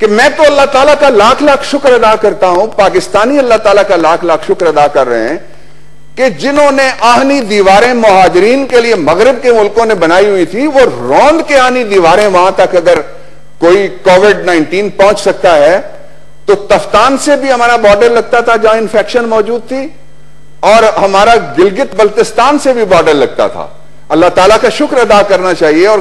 کہ میں تو اللہ تعالیٰ کا لاکھ لاکھ شکر ادا کرتا ہوں، پاکستانی اللہ تعالیٰ کا لاکھ لاکھ شکر ادا کر رہے ہیں کہ جنہوں نے آہنی دیواریں مہاجرین کے لیے مغرب کے ملکوں نے بنائی ہوئی تھی، وہ روند کے آہنی دیواریں وہاں تک اگر کوئی کووڈ-19 پہنچ سکتا ہے تو تفتان سے بھی ہمارا بارڈر لگتا تھا جہاں انفیکشن موجود تھی، اور ہمارا گلگت بلتستان سے بھی بارڈر لگتا تھا۔ اللہ تعالیٰ کا شکر ادا کرنا چاہیے، اور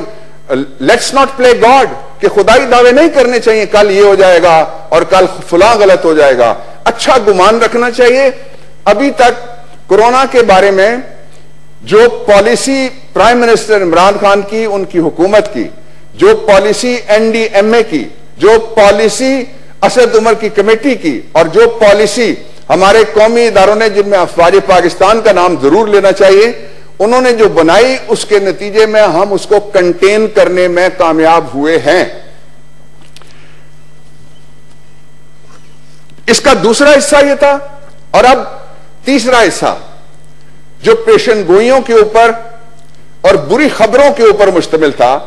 لیٹس ناٹ پلے گاڈ کہ خدائی دعوے نہیں کرنے چاہیے کل یہ ہو جائے گا اور کل فلاں غلط ہو جائے گا۔ اچھا گمان رکھنا چاہیے۔ ابھی تک کورونا کے بارے میں جو policy prime minister Imran Khan کی، ان کی حکومت کی، جو پالیسی NDMA کی، جو پالیسی اسد عمر کی کمیٹی کی، اور جو پالیسی ہمارے قومی اداروں نے، جن میں افواج پاکستان کا نام ضرور لینا چاہیے، انہوں نے جو بنائی، اس کے نتیجے میں ہم اس کو کنٹین کرنے میں کامیاب ہوئے ہیں۔ اس کا دوسرا حصہ یہ تھا، اور اب تیسرا حصہ جو پیشن گوئیوں کے اوپر اور بری خبروں کے اوپر مشتمل تھا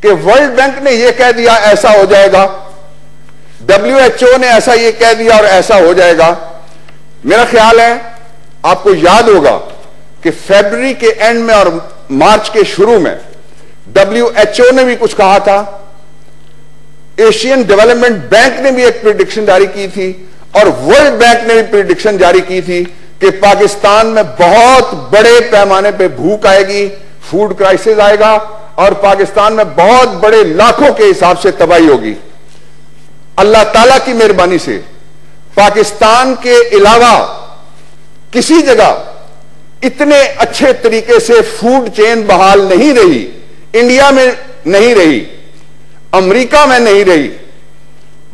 کہ ورلڈ بینک نے یہ کہہ دیا ایسا ہو جائے گا، WHO نے ایسا یہ کہہ دیا اور ایسا ہو جائے گا۔ میرا خیال ہے آپ کو یاد ہوگا کہ فیبروری کے اینڈ میں اور مارچ کے شروع میں WHO نے بھی کچھ کہا تھا، ایشین ڈیولپمنٹ بینک نے بھی ایک پریڈکشن جاری کی تھی، اور ورلڈ بینک نے بھی پریڈکشن جاری کی تھی کہ پاکستان میں بہت بڑے پیمانے پہ بھوک آئے گی، فوڈ کرائسس آئے گا، اور پاکستان میں بہت بڑے لاکھوں کے حساب سے تباہی ہوگی۔ اللہ تعالیٰ کی مہربانی سے پاکستان کے علاوہ کسی جگہ اتنے اچھے طریقے سے فوڈ چین بحال نہیں رہی، انڈیا میں نہیں رہی، امریکہ میں نہیں رہی،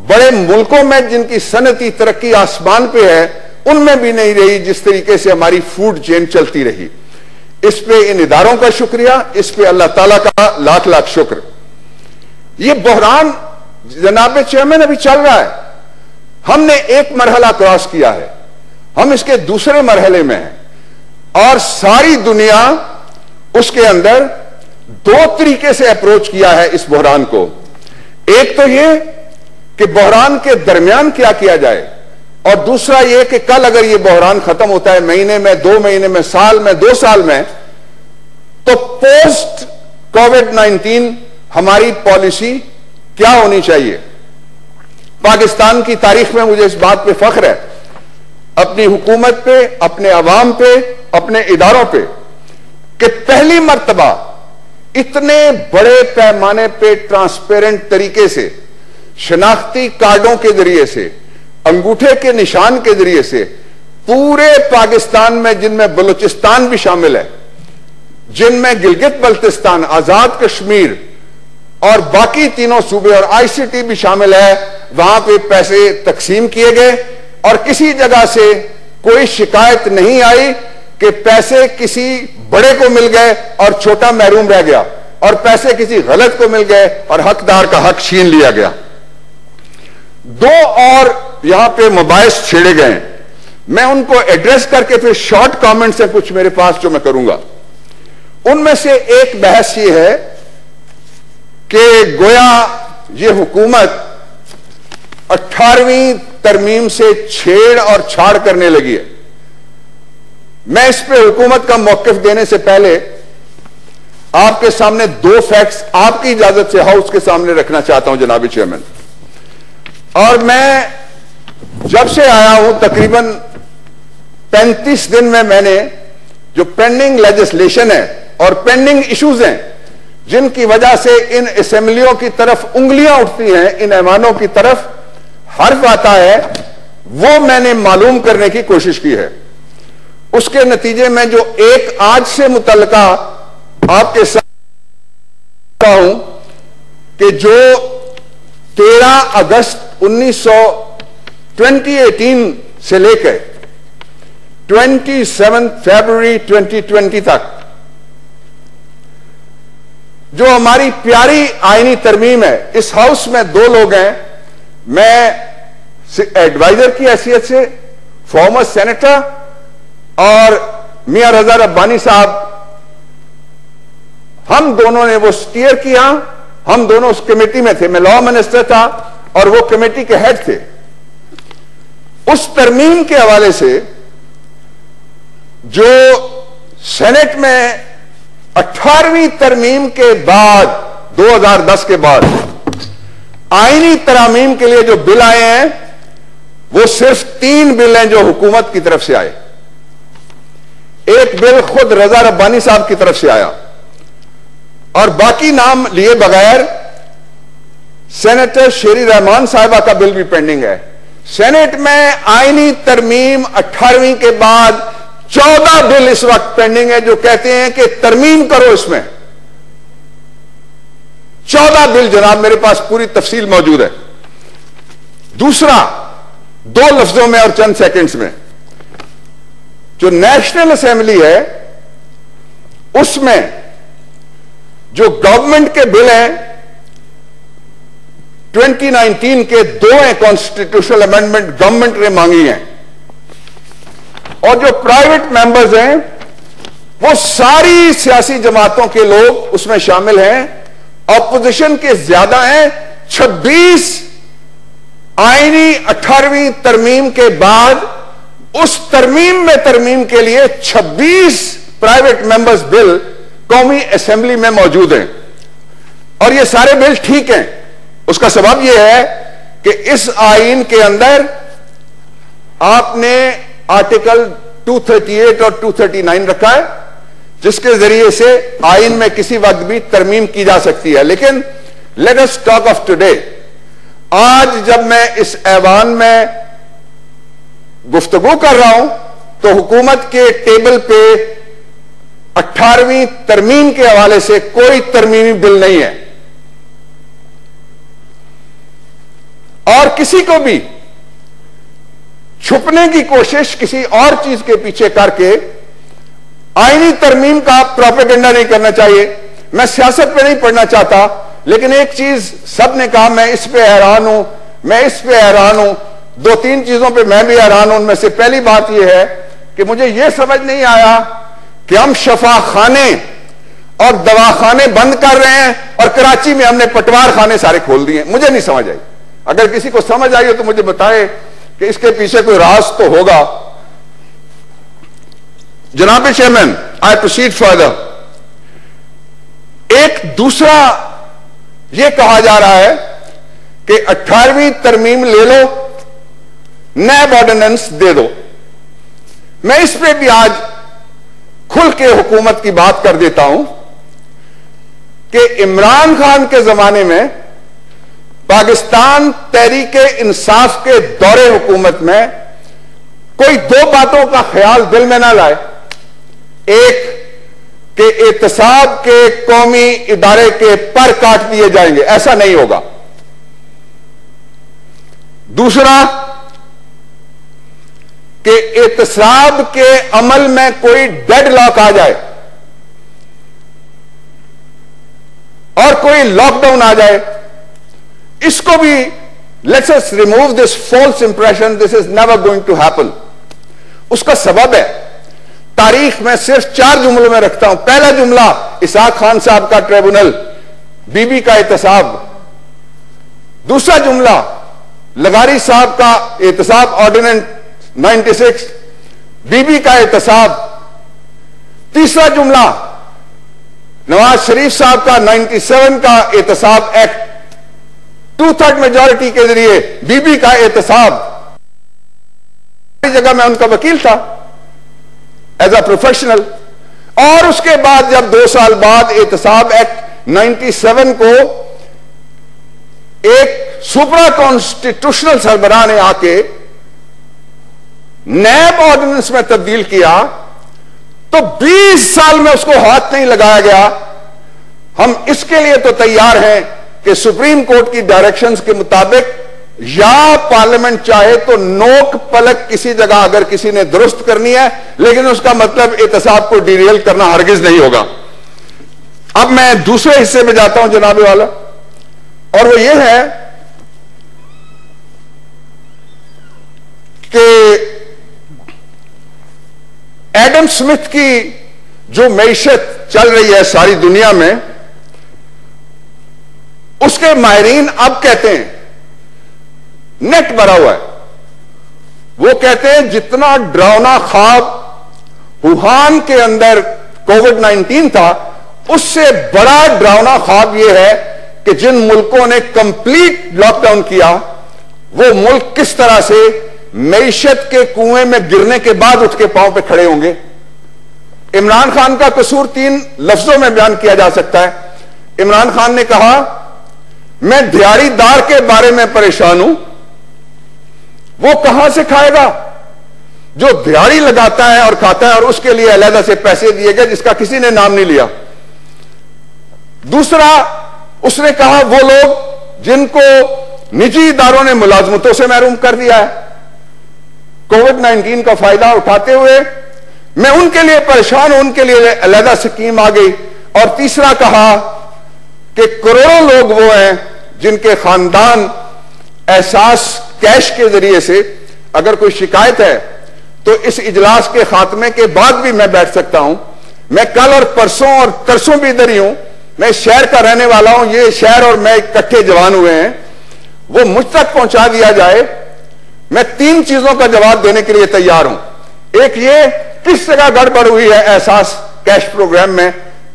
بڑے ملکوں میں جن کی صنعتی ترقی آسمان پہ ہے ان میں بھی نہیں رہی، جس طریقے سے ہماری فوڈ چین چلتی رہی۔ اس پہ ان اداروں کا شکریہ، اس پہ اللہ تعالیٰ کا لاکھ لاکھ شکر۔ یہ بحران جناب چیئرمین ابھی چل رہا ہے، ہم نے ایک مرحلہ کراس کیا ہے، ہم اس کے دوسرے مرحلے میں ہیں، اور ساری دنیا اس کے اندر دو طریقے سے اپروچ کیا ہے اس بحران کو۔ ایک تو یہ کہ بحران کے درمیان کیا کیا جائے، اور دوسرا یہ کہ کل اگر یہ بحران ختم ہوتا ہے مہینے میں، 2 مہینے میں، سال میں، 2 سال میں، تو پوسٹ کووڈ-19 ہماری پالیسی کیا ہونی چاہیے۔ پاکستان کی تاریخ میں مجھے اس بات پہ فخر ہے، اپنی حکومت پہ، اپنے عوام پہ، اپنے اداروں پہ، کہ پہلی مرتبہ اتنے بڑے پیمانے پہ ٹرانسپیرنٹ طریقے سے، شناختی کارڈوں کے ذریعے سے، انگوٹھے کے نشان کے ذریعے سے، پورے پاکستان میں، جن میں بلوچستان بھی شامل ہے، جن میں گلگت بلتستان، آزاد کشمیر اور باقی تینوں صوبے اور ICT بھی شامل ہے، وہاں پہ پیسے تقسیم کیے گئے، اور کسی جگہ سے کوئی شکایت نہیں آئی کہ پیسے کسی بڑے کو مل گئے اور چھوٹا محروم رہ گیا، اور پیسے کسی غلط کو مل گئے اور حقدار کا حق چھین لیا گیا۔ 2 اور یہاں پہ مباحث چھیڑے گئے ہیں، میں ان کو ایڈریس کر کے پھر شارٹ کامنٹس ہیں کچھ میرے پاس جو میں کروں گا۔ ان میں سے ایک بحث یہ ہے کہ گویا یہ حکومت 18ویں ترمیم سے چھیڑ اور چھاڑ کرنے لگی ہے۔ میں اس پہ حکومت کا موقف دینے سے پہلے آپ کے سامنے 2 فیکٹس آپ کی اجازت سے ہاؤس کے سامنے رکھنا چاہتا ہوں جناب چیئرمین۔ اور میں جب سے آیا ہوں تقریباً 35 دن میں نے جو پینڈنگ لیجسلیشن ہے اور پینڈنگ ایشوز ہیں جن کی وجہ سے ان اسمبلیوں کی طرف انگلیاں اٹھتی ہیں، ان ایوانوں کی طرف حرف آتا ہے، وہ میں نے معلوم کرنے کی کوشش کی ہے۔ اس کے نتیجے میں جو ایک آج سے متعلقہ آپ کے ساتھ ہوں کہ جو 13 اگست 2018 سے لے کے 27 فیبروری 2020 تک جو ہماری پیاری آئینی ترمیم ہے، اس ہاؤس میں 2 لوگ ہیں، میں ایڈوائزر کی حیثیت سے فارمر سینیٹر اور میاں رضا ربانی صاحب، ہم دونوں نے وہ سٹیئر کیا، ہم دونوں اس کمیٹی میں تھے، میں لا منسٹر تھا اور وہ کمیٹی کے ہیڈ تھے. اس ترمیم کے حوالے سے جو سینٹ میں 18ویں ترمیم کے بعد 2010 کے بعد آئینی ترامیم کے لیے جو بل آئے ہیں وہ صرف 3 بل ہیں جو حکومت کی طرف سے آئے. ایک بل خود رضا ربانی صاحب کی طرف سے آیا اور باقی نام لیے بغیر سینیٹر شیری رحمان صاحبہ کا بل بھی پینڈنگ ہے. سینٹ میں آئینی ترمیم 18ویں کے بعد 14 بل اس وقت پینڈنگ ہے جو کہتے ہیں کہ ترمیم کرو. اس میں 14 بل جناب میرے پاس پوری تفصیل موجود ہے. دوسرا 2 لفظوں میں اور چند سیکنڈز میں جو نیشنل اسمبلی ہے اس میں جو گورنمنٹ کے بل ہیں 2019 کے 2 ہیں کانسٹیٹیوشنل امینڈمنٹ گورنمنٹ نے مانگی ہیں اور جو پرائیویٹ ممبرز ہیں وہ ساری سیاسی جماعتوں کے لوگ اس میں شامل ہیں. اپوزیشن کے زیادہ ہیں. 26 آئینی 18ویں ترمیم کے بعد اس ترمیم میں ترمیم کے لیے 26 پرائیویٹ ممبرز بل قومی اسمبلی میں موجود ہیں اور یہ سارے بل ٹھیک ہیں. اس کا سبب یہ ہے کہ اس آئین کے اندر آپ نے آرٹیکل 238 اور 239 رکھا ہے جس کے ذریعے سے آئین میں کسی وقت بھی ترمیم کی جا سکتی ہے. لیکن let us talk of today. آج جب میں اس ایوان میں گفتگو کر رہا ہوں تو حکومت کے ٹیبل پہ 18ویں ترمیم کے حوالے سے کوئی ترمیمی بل نہیں ہے اور کسی کو بھی چھپنے کی کوشش کسی اور چیز کے پیچھے کر کے آئینی ترمیم کا پروپیگنڈا نہیں کرنا چاہیے. میں سیاست پہ نہیں پڑھنا چاہتا لیکن ایک چیز سب نے کہا میں اس پہ حیران ہوں میں اس پہ حیران ہوں. 2-3 چیزوں پہ میں بھی حیران ہوں. ان میں سے پہلی بات یہ ہے کہ مجھے یہ سمجھ نہیں آیا کہ ہم شفا خانے اور دواخانے بند کر رہے ہیں اور کراچی میں ہم نے پٹوار خانے سارے کھول دیے. مجھے نہیں سمجھ آئی. اگر کسی کو سمجھ آئی ہو تو مجھے بتائے کہ اس کے پیچھے کوئی راز تو ہوگا. جناب چیئرمین آئی پروسیڈ فردر. ایک دوسرا یہ کہا جا رہا ہے کہ 18ویں ترمیم لے لو نیب آرڈیننس دے دو. میں اس پہ بھی آج کھل کے حکومت کی بات کر دیتا ہوں کہ عمران خان کے زمانے میں پاکستان تحریک انصاف کے دور حکومت میں کوئی 2 باتوں کا خیال دل میں نہ لائے. ایک کہ احتساب کے قومی ادارے کے پر کاٹ دیے جائیں گے. ایسا نہیں ہوگا. دوسرا کہ احتساب کے عمل میں کوئی ڈیڈ لاک آ جائے اور کوئی لاک ڈاؤن آ جائے. اس کو بھی let's us remove this false impression this is never going to happen. اس کا سبب ہے تاریخ میں صرف 4 جملوں میں رکھتا ہوں. پہلا جملہ اسحاق خان صاحب کا ٹریبونل بی بی کا احتساب. دوسرا جملہ لغاری صاحب کا احتساب آرڈیننس 96 بی بی کا احتساب. تیسرا جملہ نواز شریف صاحب کا 97 کا احتساب ایکٹ 2/3 میجورٹی کے ذریعے بی بی کا احتساب. جگہ میں ان کا وکیل تھا ایز اے پروفیشنل. اور اس کے بعد جب 2 سال بعد احتساب ایکٹ 97 کو ایک سپرا کانسٹیٹیوشنل سربراہ نے آ کے نیب آرڈیننس میں تبدیل کیا تو 20 سال میں اس کو ہاتھ نہیں لگایا گیا. ہم اس کے لیے تو تیار ہیں کہ سپریم کورٹ کی ڈائریکشنز کے مطابق یا پارلیمنٹ چاہے تو نوک پلک کسی جگہ اگر کسی نے درست کرنی ہے لیکن اس کا مطلب احتساب کو ڈیریل کرنا ہرگز نہیں ہوگا. اب میں دوسرے حصے میں جاتا ہوں جناب والا اور وہ یہ ہے کہ ایڈم سمتھ کی جو معیشت چل رہی ہے ساری دنیا میں اس کے ماہرین اب کہتے ہیں نیٹ بھرا ہوا ہے. وہ کہتے ہیں جتنا ڈراؤنا خواب ووہان کے اندر کووڈ-19 تھا، اس سے بڑا ڈراؤنا خواب یہ ہے کہ جن ملکوں نے کمپلیٹ لاک ڈاؤن کیا، وہ ملک کس طرح سے معیشت کے کنویں میں گرنے کے بعد اٹھ کے پاؤں پہ کھڑے ہوں گے. عمران خان کا قصور 3 لفظوں میں بیان کیا جا سکتا ہے. عمران خان نے کہا میں دیہڑی دار کے بارے میں پریشان ہوں. وہ کہاں سے کھائے گا جو دیہڑی لگاتا ہے اور کھاتا ہے اور اس کے لیے علیحدہ سے پیسے دیے گئے جس کا کسی نے نام نہیں لیا. دوسرا اس نے کہا وہ لوگ جن کو نجی اداروں نے ملازمتوں سے محروم کر دیا ہے، کووڈ-19 کا فائدہ اٹھاتے ہوئے میں ان کے لیے پریشان ہوں، ان کے لیے علیحدہ سکیم آ گئی. اور تیسرا کہا کہ کروڑوں لوگ وہ ہیں جن کے خاندان احساس کیش کے ذریعے سے، اگر کوئی شکایت ہے تو اس اجلاس کے خاتمے کے بعد بھی میں بیٹھ سکتا ہوں. میں کل اور پرسوں اور ترسوں بھی ادھر ہی ہوں، میں اس شہر کا رہنے والا ہوں، یہ شہر اور میں اکٹھے جوان ہوئے ہیں. وہ مجھ تک پہنچا دیا جائے، میں 3 چیزوں کا جواب دینے کے لیے تیار ہوں. ایک یہ کس جگہ گڑبڑ ہوئی ہے احساس کیش پروگرام میں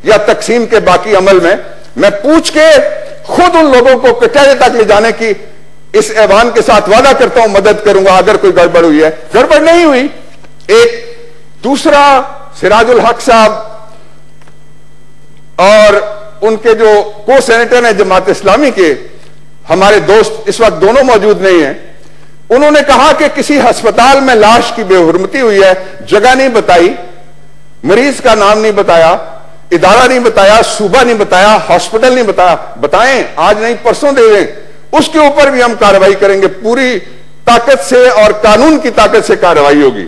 یا تقسیم کے باقی عمل میں پوچھ کے خود ان لوگوں کو کٹہرے تک لے جانے کی اس ایوان کے ساتھ وعدہ کرتا ہوں مدد کروں گا اگر کوئی گڑبڑ ہوئی ہے. گڑبڑ نہیں ہوئی. ایک دوسرا سراج الحق صاحب اور ان کے جو کو سینیٹر ہیں جماعت اسلامی کے، ہمارے دوست اس وقت دونوں موجود نہیں ہیں، انہوں نے کہا کہ کسی ہسپتال میں لاش کی بے حرمتی ہوئی ہے، جگہ نہیں بتائی، مریض کا نام نہیں بتایا، ادارہ نہیں بتایا، صوبہ نہیں بتایا، ہاسپٹل نہیں بتایا. بتائیں، آج نہیں پرسوں دے دیں، اس کے اوپر بھی ہم کارروائی کریں گے. پوری طاقت سے اور قانون کی طاقت سے کارروائی ہوگی.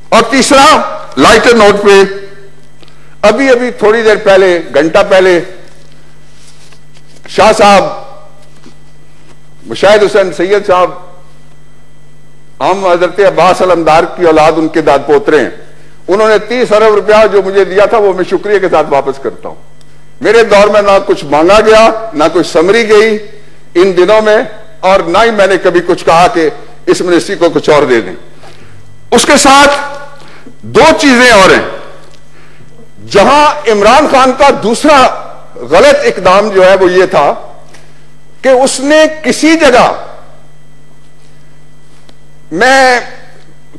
اور تیسرا لائٹر نوٹ پہ ابھی تھوڑی دیر پہلے، گھنٹہ پہلے، شاہ صاحب مشاہد حسین سید صاحب، ہم حضرت عباس علمدار کی اولاد، ان کے داد پوترے ہیں، انہوں نے 30 ارب روپیہ جو مجھے دیا تھا وہ میں شکریہ کے ساتھ واپس کرتا ہوں. میرے دور میں نہ کچھ مانگا گیا، نہ کوئی سمری گئی ان دنوں میں، اور نہ ہی میں نے کبھی کچھ کہا کہ اس منسٹری کو کچھ اور دے دیں. اس کے ساتھ 2 چیزیں اور ہیں. جہاں عمران خان کا دوسرا غلط اقدام جو ہے وہ یہ تھا کہ اس نے کسی جگہ، میں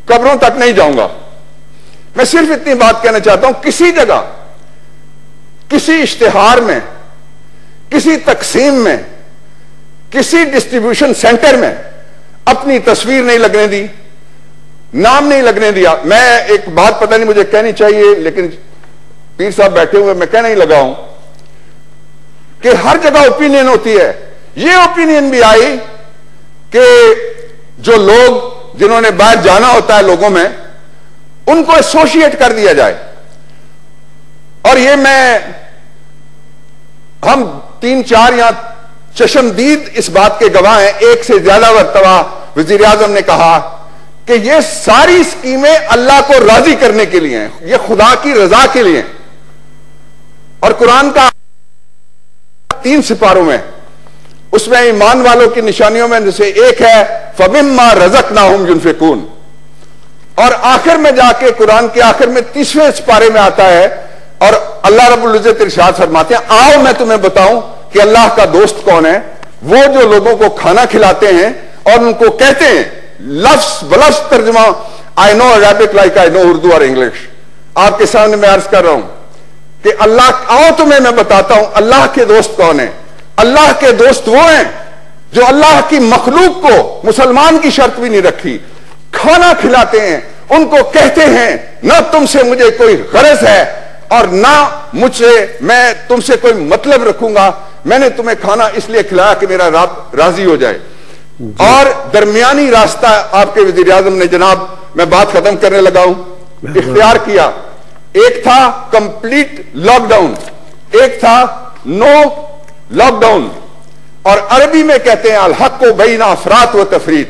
قبروں تک نہیں جاؤں گا، میں صرف اتنی بات کہنا چاہتا ہوں، کسی جگہ، کسی اشتہار میں، کسی تقسیم میں، کسی ڈسٹریبیوشن سینٹر میں اپنی تصویر نہیں لگنے دی، نام نہیں لگنے دیا. میں ایک بات پتہ نہیں مجھے کہنی چاہیے لیکن پیر صاحب بیٹھے ہوئے میں کہنا ہی لگا ہوں کہ ہر جگہ اوپینین ہوتی ہے. یہ اوپینین بھی آئی کہ جو لوگ جنہوں نے باہر جانا ہوتا ہے لوگوں میں، ان کو ایسوشیٹ کر دیا جائے. اور یہ ہم 3-4 یہاں چشمدید اس بات کے گواہ ہیں. ایک سے زیادہ مرتبہ وزیر اعظم نے کہا کہ یہ ساری اسکیمیں اللہ کو راضی کرنے کے لیے ہیں، یہ خدا کی رضا کے لیے ہیں. اور قرآن کا 3 سپاروں میں، اس میں ایمان والوں کی نشانیوں میں سے ایک ہے فَمِمَّا رَزَقْنَاهُمْ يُنْفِقُونَ. اور آخر میں جا کے قرآن کے آخر میں 30ویں سپارے میں آتا ہے اور اللہ رب العزت ارشاد فرماتے ہیں آؤ میں تمہیں بتاؤں کہ اللہ کا دوست کون ہے. وہ جو لوگوں کو کھانا کھلاتے ہیں اور ان کو کہتے ہیں، لفظ بلفظ ترجمہ، I know Arabic like I know Urdu or English. آپ کے سامنے میں عرض کر رہا ہوں کہ اللہ، آؤ تمہیں میں بتاتا ہوں اللہ کے دوست کون ہیں. اللہ کے دوست وہ ہیں جو اللہ کی مخلوق کو، مسلمان کی شرط بھی نہیں رکھی، کھانا کھلاتے ہیں. ان کو کہتے ہیں نہ تم سے مجھے کوئی غرض ہے اور نہ مجھ سے میں تم سے کوئی مطلب رکھوں گا، میں نے تمہیں کھانا اس لیے کھلایا کہ میرا رب راضی ہو جائے. اور درمیانی راستہ آپ کے وزیر اعظم نے، جناب میں بات ختم کرنے لگا ہوں، اختیار کیا. ایک تھا کمپلیٹ لاک ڈاؤن، ایک تھا نو لاک ڈاؤن. اور عربی میں کہتے ہیں الحق بین افراط و تفریط،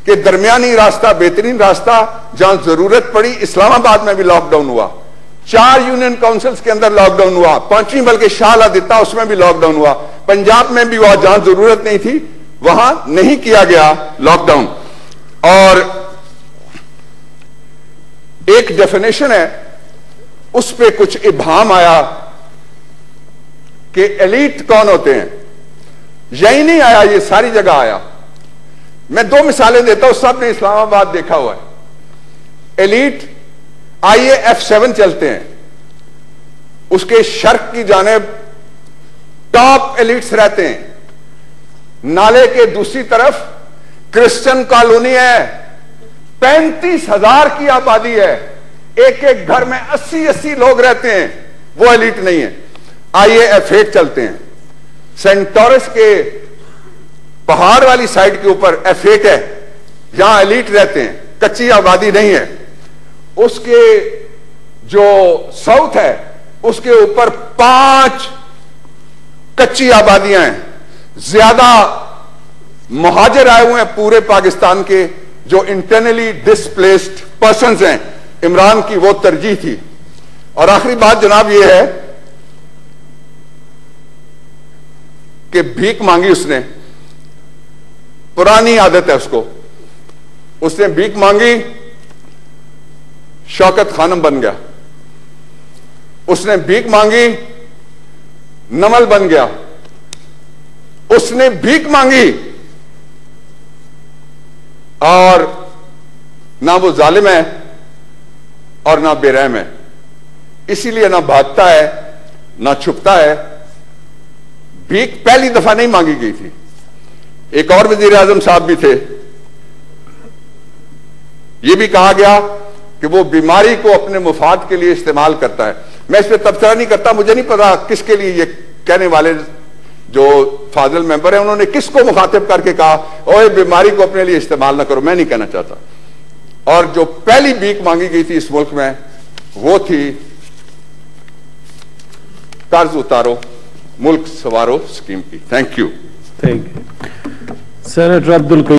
کہ درمیانی راستہ بہترین راستہ. جہاں ضرورت پڑی، اسلام آباد میں بھی لاک ڈاؤن ہوا، 4 یونین کاؤنسلز کے اندر لاک ڈاؤن ہوا، 5ویں بلکہ شاہ دیتا اس میں بھی لاک ڈاؤن ہوا، پنجاب میں بھی ہوا جہاں ضرورت نہیں تھی وہاں نہیں کیا گیا لاک ڈاؤن. اور ایک ڈیفینیشن ہے, اس پہ کچھ ابہام آیا کہ ایلیٹ کون ہوتے ہیں. یہی نہیں آیا, یہ ساری جگہ آیا. میں 2 مثالیں دیتا ہوں, سب نے اسلام آباد دیکھا ہوا ہے. ایلیٹ IAF-7 چلتے ہیں, اس کے شرق کی جانب ٹاپ ایلیٹس رہتے ہیں. نالے کے دوسری طرف کرسچن کالونی ہے, 35,000 کی آبادی ہے, ایک ایک گھر میں 80 لوگ رہتے ہیں, وہ ایلیٹ نہیں ہے. IAF-8 چلتے ہیں. سینٹورس کے پہاڑ والی سائڈ کے اوپر F8 ہے, یہاں ایلیٹ رہتے ہیں, کچی آبادی نہیں ہے. اس کے جو ساؤتھ ہے اس کے اوپر 5 کچی آبادیاں ہیں. زیادہ مہاجر آئے ہوئے ہیں پورے پاکستان کے, جو انٹرنلی ڈسپلیسڈ پرسنز ہیں. عمران کی وہ ترجیح تھی. اور آخری بات جناب یہ ہے کہ بھیک مانگی اس نے, پرانی عادت ہے اس کو. اس نے بھیک مانگی, شوکت خانم بن گیا. اس نے بھیک مانگی, نمل بن گیا. اس نے بھیک مانگی اور نہ وہ ظالم ہے اور نہ بے رحم ہے. اسی لیے نہ بھاگتا ہے نہ چھپتا ہے. بھیک پہلی دفعہ نہیں مانگی گئی تھی. ایک اور وزیر اعظم صاحب بھی تھے, یہ بھی کہا گیا کہ وہ بیماری کو اپنے مفاد کے لیے استعمال کرتا ہے. میں اس پہ تبصرہ نہیں کرتا, مجھے نہیں پتا کس کے لیے یہ کہنے والے جو فاضل ممبر ہیں انہوں نے کس کو مخاطب کر کے کہا اوہ بیماری کو اپنے لیے استعمال نہ کرو. میں نہیں کہنا چاہتا. اور جو پہلی بھیک مانگی گئی تھی اس ملک میں وہ تھی قرض اتارو ملک سوارو اسکیم کی. Thank you. Thank you. Senator Abdul